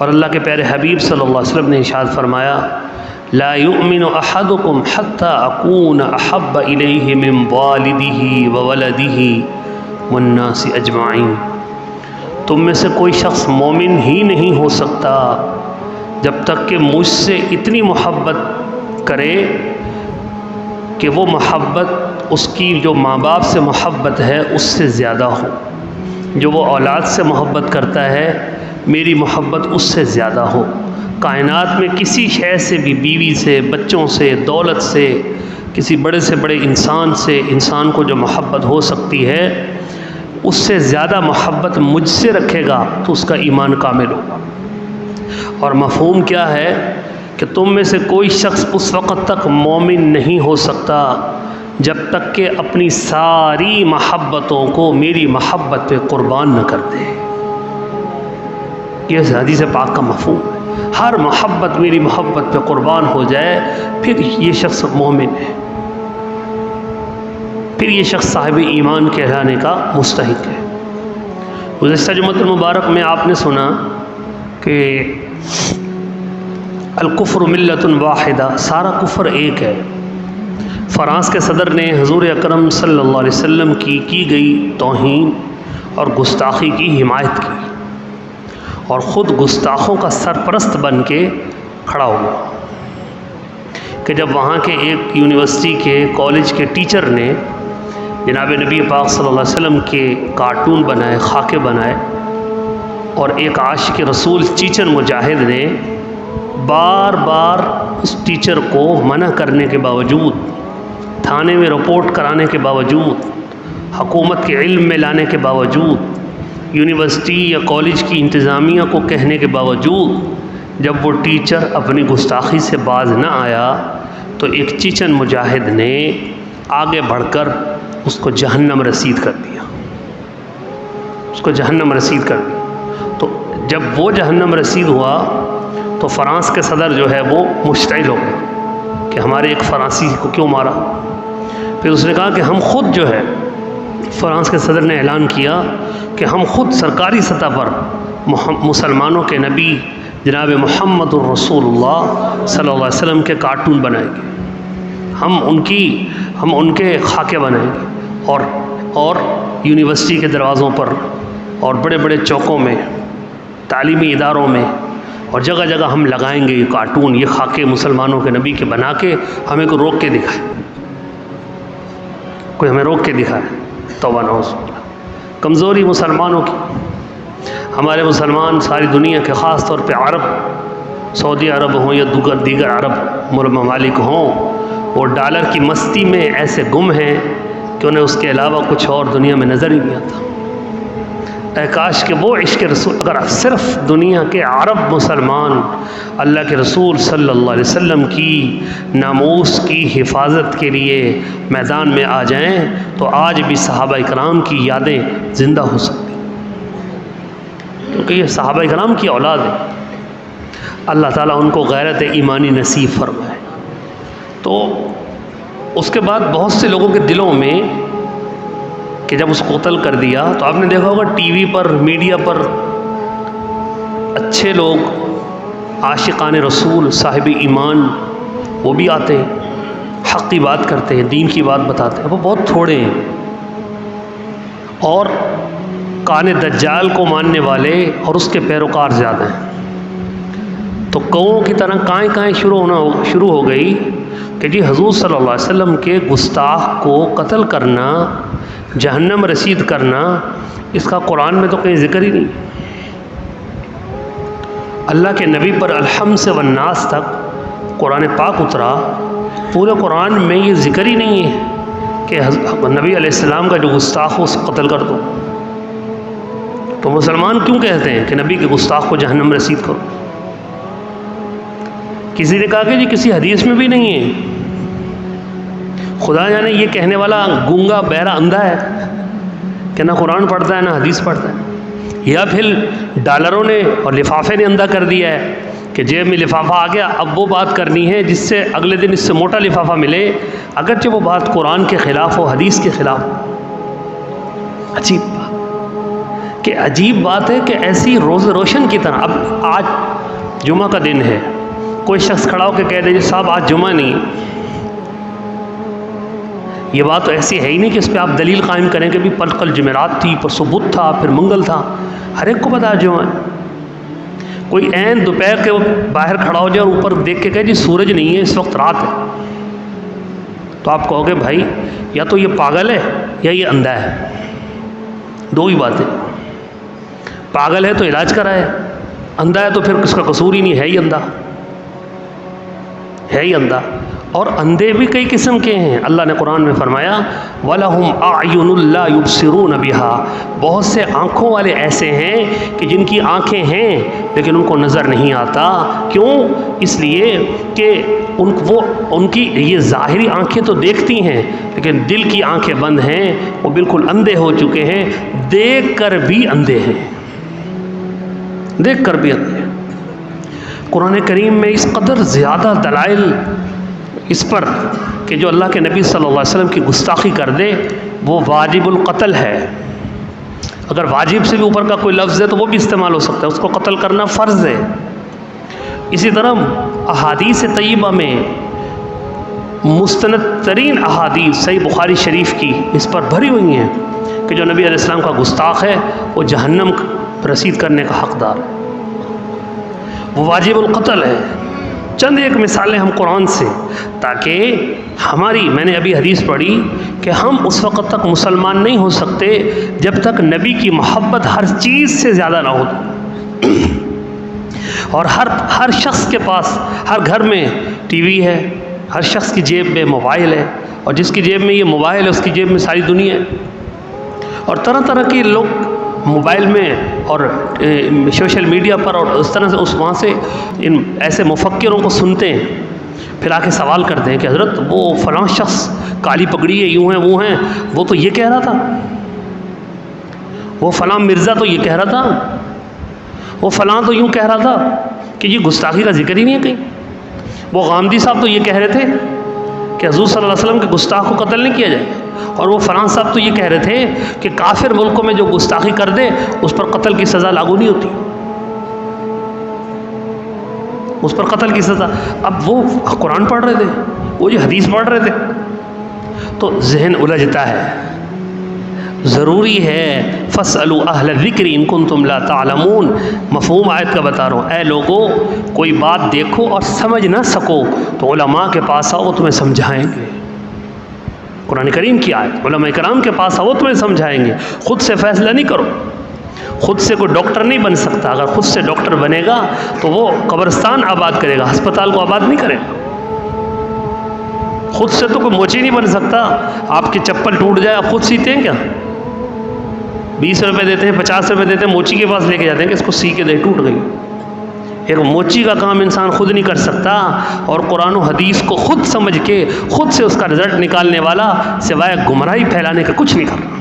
اور اللہ کے پیارے حبیب صلی اللہ علیہ وسلم نے ارشاد فرمایا لا یؤمن احدکم حتی اکون احب الیہ من والدہ وولدہ والناس اجمعین، تم میں سے کوئی شخص مومن ہی نہیں ہو سکتا جب تک کہ مجھ سے اتنی محبت کرے کہ وہ محبت اس کی جو ماں باپ سے محبت ہے اس سے زیادہ ہو، جو وہ اولاد سے محبت کرتا ہے میری محبت اس سے زیادہ ہو۔ کائنات میں کسی شے سے بھی، بیوی سے، بچوں سے، دولت سے، کسی بڑے سے بڑے انسان سے انسان کو جو محبت ہو سکتی ہے اس سے زیادہ محبت مجھ سے رکھے گا تو اس کا ایمان کامل ہوگا۔ اور مفہوم کیا ہے کہ تم میں سے کوئی شخص اس وقت تک مومن نہیں ہو سکتا جب تک کہ اپنی ساری محبتوں کو میری محبت پہ قربان نہ کر دے۔ یہ حدیث پاک کا مفہوم ہے، ہر محبت میری محبت پہ قربان ہو جائے پھر یہ شخص مومن ہے، پھر یہ شخص صاحب ایمان کہلانے کا مستحق ہے۔ گزشتہ جمعۃ المبارک میں آپ نے سنا کہ الکفر ملت واحدہ، سارا کفر ایک ہے۔ فرانس کے صدر نے حضور اکرم صلی اللہ علیہ وسلم کی گئی توہین اور گستاخی کی حمایت کی اور خود گستاخوں کا سرپرست بن کے کھڑا ہوا کہ جب وہاں کے ایک یونیورسٹی کے کالج کے ٹیچر نے جناب نبی پاک صلی اللہ علیہ وسلم کے کارٹون بنائے، خاکے بنائے، اور ایک عاشق رسول چیچن مجاہد نے بار بار اس ٹیچر کو منع کرنے کے باوجود، تھانے میں رپورٹ کرانے کے باوجود، حکومت کے علم میں لانے کے باوجود، یونیورسٹی یا کالج کی انتظامیہ کو کہنے کے باوجود، جب وہ ٹیچر اپنی گستاخی سے باز نہ آیا تو ایک چیچن مجاہد نے آگے بڑھ کر اس کو جہنم رسید کر دیا، اس کو جہنم رسید کر دیا۔ تو جب وہ جہنم رسید ہوا تو فرانس کے صدر جو ہے وہ مشتعل ہو گئے کہ ہمارے ایک فرانسی کو کیوں مارا۔ پھر اس نے کہا کہ ہم خود جو ہے، فرانس کے صدر نے اعلان کیا کہ ہم خود سرکاری سطح پر مسلمانوں کے نبی جناب محمد الرسول اللہ صلی اللہ علیہ وسلم کے کارٹون بنائیں گے، ہم ان کے خاکے بنائیں گے، اور یونیورسٹی کے دروازوں پر اور بڑے بڑے چوکوں میں، تعلیمی اداروں میں اور جگہ جگہ ہم لگائیں گے یہ کارٹون، یہ خاکے مسلمانوں کے نبی کے بنا کے ہمیں کو روک کے دکھائے، کوئی ہمیں روک کے دکھائے۔ توبہ نعوذ باللہ، کمزوری مسلمانوں کی۔ ہمارے مسلمان ساری دنیا کے، خاص طور پہ عرب، سعودی عرب ہوں یا دیگر عرب ممالک ہوں، وہ ڈالر کی مستی میں ایسے گم ہیں کہ انہیں اس کے علاوہ کچھ اور دنیا میں نظر ہی نہیں آتا۔ اے کاش کہ وہ عشق رسول، اگر صرف دنیا کے عرب مسلمان اللہ کے رسول صلی اللہ علیہ وسلم کی ناموس کی حفاظت کے لیے میدان میں آ جائیں تو آج بھی صحابہ کرام کی یادیں زندہ ہو سکتی، کیونکہ یہ صحابہ کرام کی اولاد ہے۔ اللہ تعالیٰ ان کو غیرت ایمانی نصیب فرمائے۔ تو اس کے بعد بہت سے لوگوں کے دلوں میں کہ جب اس کو قتل کر دیا تو آپ نے دیکھا ہوگا ٹی وی پر، میڈیا پر اچھے لوگ، عاشقان رسول، صاحب ایمان، وہ بھی آتے ہیں، حق کی بات کرتے ہیں، دین کی بات بتاتے ہیں، وہ بہت تھوڑے ہیں، اور کان دجال کو ماننے والے اور اس کے پیروکار زیادہ ہیں۔ تو کوؤں کی طرح کائیں شروع ہو گئی کہ جی حضور صلی اللہ علیہ وسلم کے گستاخ کو قتل کرنا، جہنم رسید کرنا، اس کا قرآن میں تو کہیں ذکر ہی نہیں۔ اللہ کے نبی پر الحمد سے والناس تک قرآن پاک اترا، پورے قرآن میں یہ ذکر ہی نہیں ہے کہ نبی علیہ السلام کا جو گستاخ ہو اس کو قتل کر دو۔ تو مسلمان کیوں کہتے ہیں کہ نبی کے گستاخ کو جہنم رسید کرو؟ کسی نے کہا کہ جی کسی حدیث میں بھی نہیں ہے، خدا جانے یہ کہنے والا گونگا بہرا اندھا ہے کہ نہ قرآن پڑھتا ہے نہ حدیث پڑھتا ہے، یا پھر ڈالروں نے اور لفافے نے اندھا کر دیا ہے کہ جیب میں لفافہ آ گیا، اب وہ بات کرنی ہے جس سے اگلے دن اس سے موٹا لفافہ ملے، اگرچہ وہ بات قرآن کے خلاف ہو، حدیث کے خلاف ہو۔ عجیب بات کہ عجیب بات ہے کہ ایسی روز روشن کی طرح، اب آج جمعہ کا دن ہے، کوئی شخص کھڑا ہو کے کہہ دے جی صاحب آج جمعہ نہیں، یہ بات تو ایسی ہے ہی نہیں کہ اس پہ آپ دلیل قائم کریں کہ بھی کل جمعرات تھی، پرسوں بدھ تھا، پھر منگل تھا، ہر ایک کو پتا جمعہ ہے۔ کوئی عین دوپہر کے باہر کھڑا ہو جائے اور اوپر دیکھ کے کہے جی سورج نہیں ہے، اس وقت رات ہے، تو آپ کہو گے بھائی یا تو یہ پاگل ہے یا یہ اندھا ہے، دو ہی باتیں، پاگل ہے تو علاج کرائے، اندھا ہے تو پھر اس کا قصور ہی نہیں، ہے ہی اندھا، ہے ہی اندھا۔ اور اندھے بھی کئی قسم کے ہیں، اللہ نے قرآن میں فرمایا وَلَهُمْ أَعْيُنٌ لَا يُبْصِرُونَ بِهَا، بہت سے آنکھوں والے ایسے ہیں کہ جن کی آنکھیں ہیں لیکن ان کو نظر نہیں آتا، کیوں؟ اس لیے کہ ان کی یہ ظاہری آنکھیں تو دیکھتی ہیں لیکن دل کی آنکھیں بند ہیں، وہ بالکل اندھے ہو چکے ہیں، دیکھ کر بھی اندھے ہیں، دیکھ کر بھی اندھے ہیں۔ قرآن کریم میں اس قدر زیادہ دلائل اس پر کہ جو اللہ کے نبی صلی اللہ علیہ وسلم کی گستاخی کر دے وہ واجب القتل ہے، اگر واجب سے بھی اوپر کا کوئی لفظ ہے تو وہ بھی استعمال ہو سکتا ہے، اس کو قتل کرنا فرض ہے۔ اسی طرح احادیث طیبہ میں مستند ترین احادیث صحیح بخاری شریف کی اس پر بھری ہوئی ہیں کہ جو نبی علیہ السلام کا گستاخ ہے وہ جہنم رسید کرنے کا حقدار ہے، وہ واجب القتل ہے۔ چند ایک مثالیں ہم قرآن سے، تاکہ ہماری، میں نے ابھی حدیث پڑھی کہ ہم اس وقت تک مسلمان نہیں ہو سکتے جب تک نبی کی محبت ہر چیز سے زیادہ نہ ہو، اور ہر شخص کے پاس، ہر گھر میں ٹی وی ہے، ہر شخص کی جیب میں موبائل ہے، اور جس کی جیب میں یہ موبائل ہے اس کی جیب میں ساری دنیا ہے، اور طرح طرح کے لوگ موبائل میں اور سوشل میڈیا پر اور اس طرح سے وہاں سے ان ایسے مفکروں کو سنتے ہیں، پھر آ کے سوال کرتے ہیں کہ حضرت وہ فلاں شخص کالی پگڑی ہے، یوں ہیں وہ ہیں، وہ تو یہ کہہ رہا تھا، وہ فلاں مرزا تو یہ کہہ رہا تھا، وہ فلاں تو یوں کہہ رہا تھا، کہ یہ گستاخی کا ذکر ہی نہیں ہے کہیں، وہ غامدی صاحب تو یہ کہہ رہے تھے کہ حضور صلی اللہ علیہ وسلم کے گستاخ کو قتل نہیں کیا جائے، اور وہ فلاں صاحب تو یہ کہہ رہے تھے کہ کافر ملکوں میں جو گستاخی کر دے اس پر قتل کی سزا لاگو نہیں ہوتی، اس پر قتل کی سزا۔ اب وہ قرآن پڑھ رہے تھے، وہ جو حدیث پڑھ رہے تھے، تو ذہن الجھتا ہے۔ ضروری ہے فَاسْأَلُوا أَهْلَ الذِّكْرِ إِن كُنتُمْ لَا تَعْلَمُونَ، مفہوم آیت کا بتا رہا ہوں، اے لوگو کوئی بات دیکھو اور سمجھ نہ سکو تو علماء کے پاس آؤ، وہ تمہیں سمجھائیں گے۔ قرآن کریم کی آیت، علماء کرام کے پاس آؤ، وہ تمہیں سمجھائیں گے، خود سے فیصلہ نہیں کرو، خود سے کوئی ڈاکٹر نہیں بن سکتا، اگر خود سے ڈاکٹر بنے گا تو وہ قبرستان آباد کرے گا، ہسپتال کو آباد نہیں کرے گا۔ خود سے تو کوئی موچی نہیں بن سکتا، آپ کی چپل ٹوٹ جائے آپ خود سیتے ہیں کیا؟ 20 روپے دیتے ہیں، 50 روپے دیتے ہیں، موچی کے پاس لے کے جاتے ہیں کہ اس کو سی کے دے، ٹوٹ گئی۔ ایک موچی کا کام انسان خود نہیں کر سکتا، اور قرآن و حدیث کو خود سمجھ کے خود سے اس کا رزلٹ نکالنے والا سوائے گمراہی پھیلانے کا کچھ نہیں کرتا۔